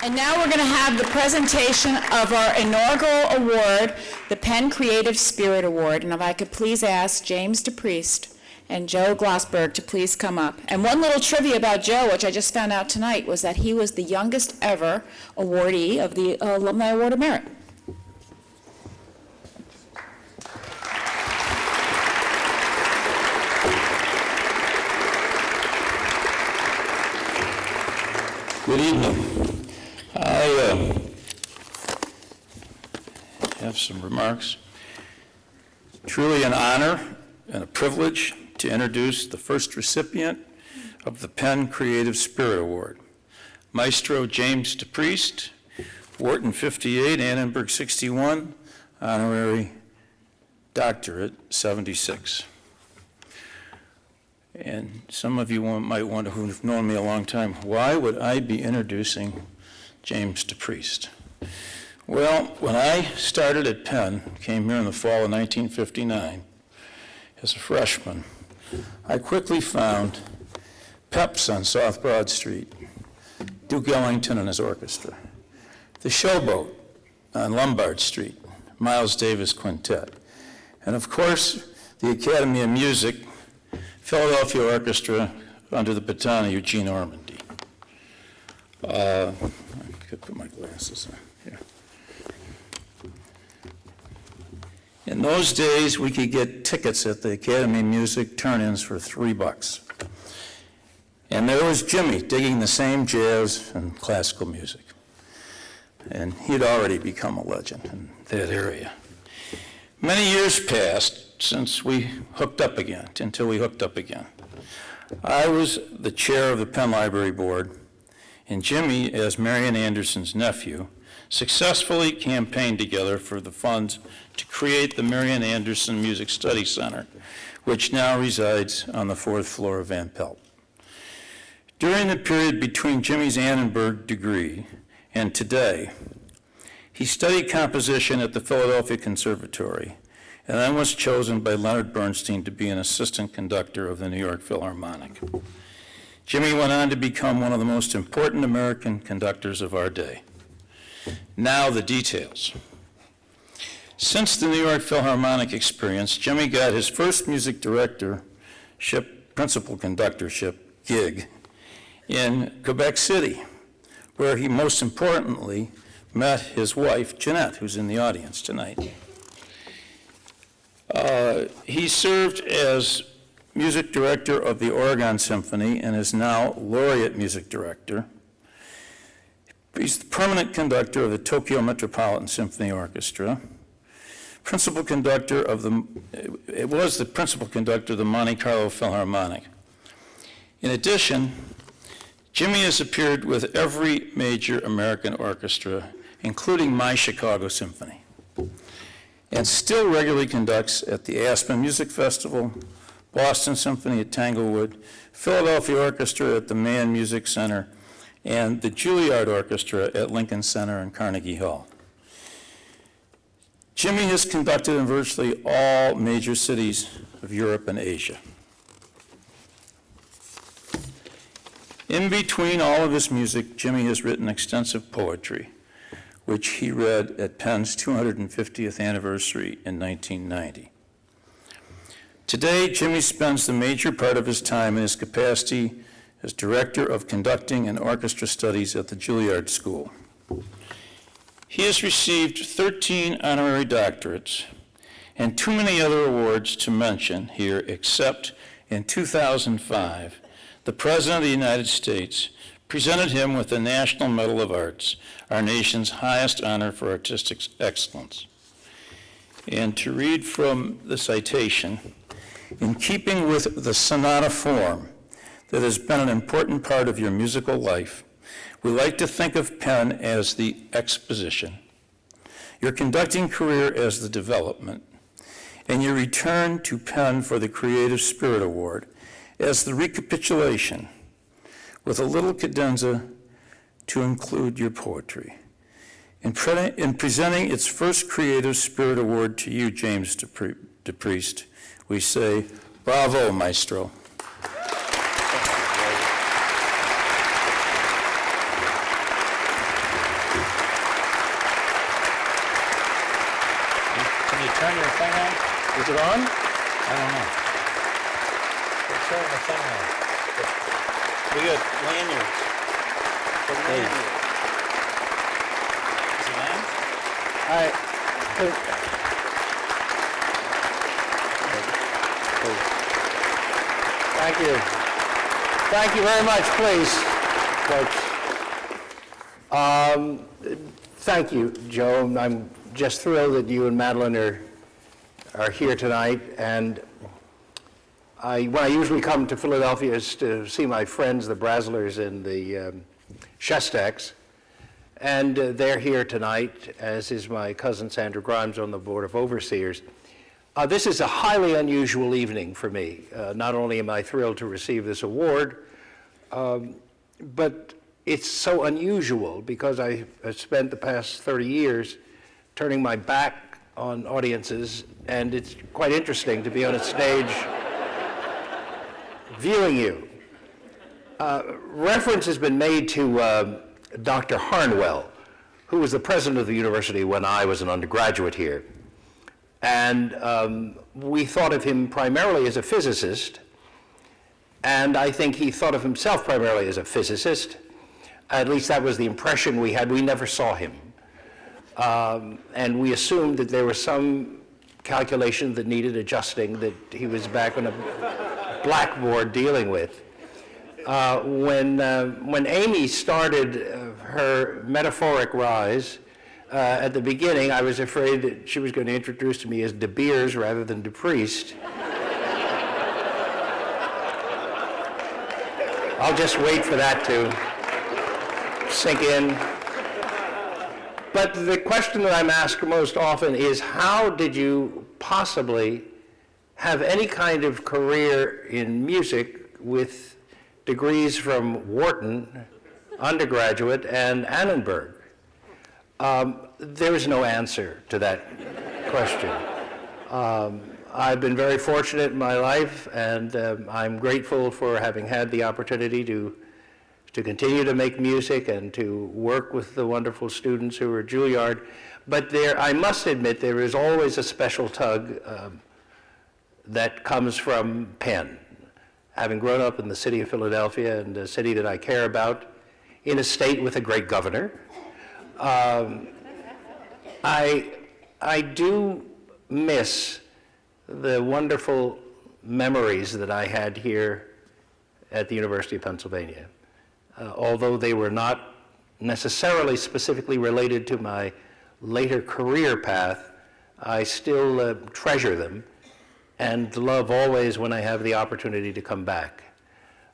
And now we're going to have the presentation of our inaugural award, the Penn Creative Spirit Award. And if I could please ask James DePreist and Joe Glossberg to please come up. And one little trivia about Joe, which I just found out tonight, was that he was the youngest ever awardee of the Alumni Award of Merit. Good evening. I have some remarks. Truly an honor and a privilege to introduce the first recipient of the Penn Creative Spirit Award, Maestro James DePreist, Wharton 58, Annenberg 61, honorary doctorate 76. And some of you might wonder, who've known me a long time, why would I be introducing James DePreist? Well, when I started at Penn, came here in the fall of 1959, as a freshman, I quickly found Peps on South Broad Street, Duke Ellington and his orchestra, the Showboat on Lombard Street, Miles Davis Quintet, and of course, the Academy of Music, Philadelphia Orchestra under the baton of Eugene Ormandy. I could put my glasses on here. In those days, we could get tickets at the Academy of Music turn-ins for $3. And there was Jimmy digging the same jazz and classical music. And he'd already become a legend in that area. Many years passed since we hooked up again, until we hooked up again. I was the chair of the Penn Library Board, and Jimmy, as Marian Anderson's nephew, successfully campaigned together for the funds to create the Marian Anderson Music Study Center, which now resides on the 4th floor of Van Pelt. During the period between Jimmy's Annenberg degree and today, he studied composition at the Philadelphia Conservatory, and then was chosen by Leonard Bernstein to be an assistant conductor of the New York Philharmonic. Jimmy went on to become one of the most important American conductors of our day. Now the details. Since the New York Philharmonic experience, Jimmy got his first music directorship, principal conductorship gig in Quebec City, where he most importantly met his wife, Jeanette, who's in the audience tonight. He served as music director of the Oregon Symphony and is now laureate music director. He's the permanent conductor of the Tokyo Metropolitan Symphony Orchestra, principal conductor of the principal conductor of the Monte Carlo Philharmonic. In addition, Jimmy has appeared with every major American orchestra, including my Chicago Symphony, and still regularly conducts at the Aspen Music Festival, Boston Symphony at Tanglewood, Philadelphia Orchestra at the Mann Music Center, and the Juilliard Orchestra at Lincoln Center and Carnegie Hall. Jimmy has conducted in virtually all major cities of Europe and Asia. In between all of his music, Jimmy has written extensive poetry, which he read at Penn's 250th anniversary in 1990. Today, Jimmy spends the major part of his time in his capacity as Director of Conducting and Orchestra Studies at the Juilliard School. He has received 13 honorary doctorates and too many other awards to mention here, except in 2005, the President of the United States presented him with the National Medal of Arts, our nation's highest honor for artistic excellence. And to read from the citation, in keeping with the sonata form that has been an important part of your musical life, we like to think of Penn as the exposition, your conducting career as the development, and your return to Penn for the Creative Spirit Award as the recapitulation, with a little cadenza to include your poetry. In presenting its first Creative Spirit Award to you, James DePreist, we say, bravo, maestro. turn your thing on? Is it on? I don't know. Turn the thing on. We got lanyards. The lanyard. Is it on? All right. Thank you. Thank you very much, please, folks. Thank you, Joe. I'm just thrilled that you and Madeline are here tonight. And when I usually come to Philadelphia is to see my friends, the Braslers and the Shestaks. And they're here tonight, as is my cousin Sandra Grimes on the Board of Overseers. This is a highly unusual evening for me. Not only am I thrilled to receive this award, but it's so unusual because I have spent the past 30 years turning my back on audiences, and it's quite interesting to be on a stage viewing you. Reference has been made to Dr. Harnwell, who was the president of the university when I was an undergraduate here. And we thought of him primarily as a physicist, and I think he thought of himself primarily as a physicist. At least that was the impression we had. We never saw him. And we assumed that there was some calculation that needed adjusting, that he was back on a blackboard dealing with. When Amy started her metaphoric rise, at the beginning, I was afraid that she was going to introduce me as De Beers rather than DePreist. I'll just wait for that to sink in. But the question that I'm asked most often is, how did you possibly have any kind of career in music with degrees from Wharton, undergraduate, and Annenberg? There is no answer to that question. I've been very fortunate in my life, and I'm grateful for having had the opportunity to continue to make music and to work with the wonderful students who are at Juilliard. But I must admit, there is always a special tug that comes from Penn. Having grown up in the city of Philadelphia, and a city that I care about, in a state with a great governor, I do miss the wonderful memories that I had here at the University of Pennsylvania. Although they were not necessarily specifically related to my later career path, I still treasure them and love always when I have the opportunity to come back.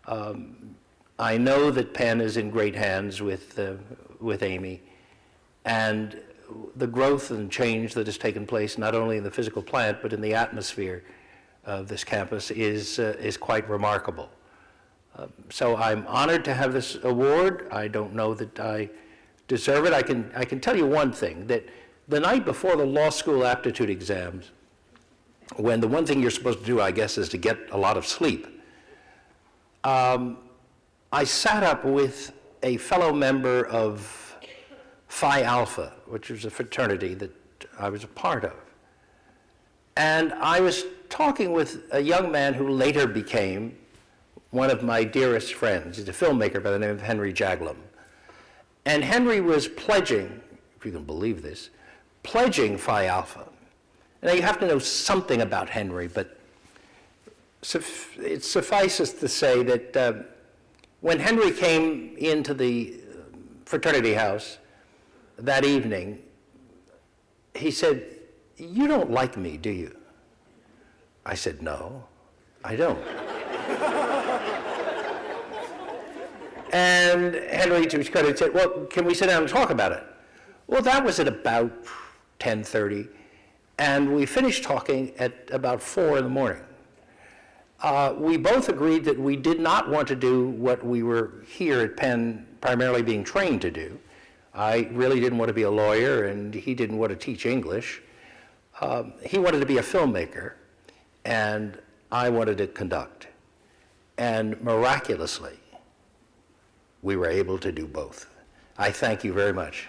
I know that Penn is in great hands with Amy, and the growth and change that has taken place not only in the physical plant but in the atmosphere of this campus is quite remarkable. So I'm honored to have this award. I don't know that I deserve it. I can tell you one thing, that the night before the law school aptitude exams, when the one thing you're supposed to do, I guess, is to get a lot of sleep, I sat up with a fellow member of Phi Alpha, which was a fraternity that I was a part of. And I was talking with a young man who later became one of my dearest friends. He's a filmmaker by the name of Henry Jaglom. And Henry was pledging, if you can believe this, pledging Phi Alpha. Now you have to know something about Henry, but it suffices to say that when Henry came into the fraternity house that evening, he said, "You don't like me, do you?" I said, "No, I don't." And Henry, to his credit, said, "Well, can we sit down and talk about it?" Well, that was at about 10:30, and we finished talking at about 4 in the morning. We both agreed that we did not want to do what we were here at Penn primarily being trained to do. I really didn't want to be a lawyer, and he didn't want to teach English. He wanted to be a filmmaker, and I wanted to conduct. And miraculously, we were able to do both. I thank you very much.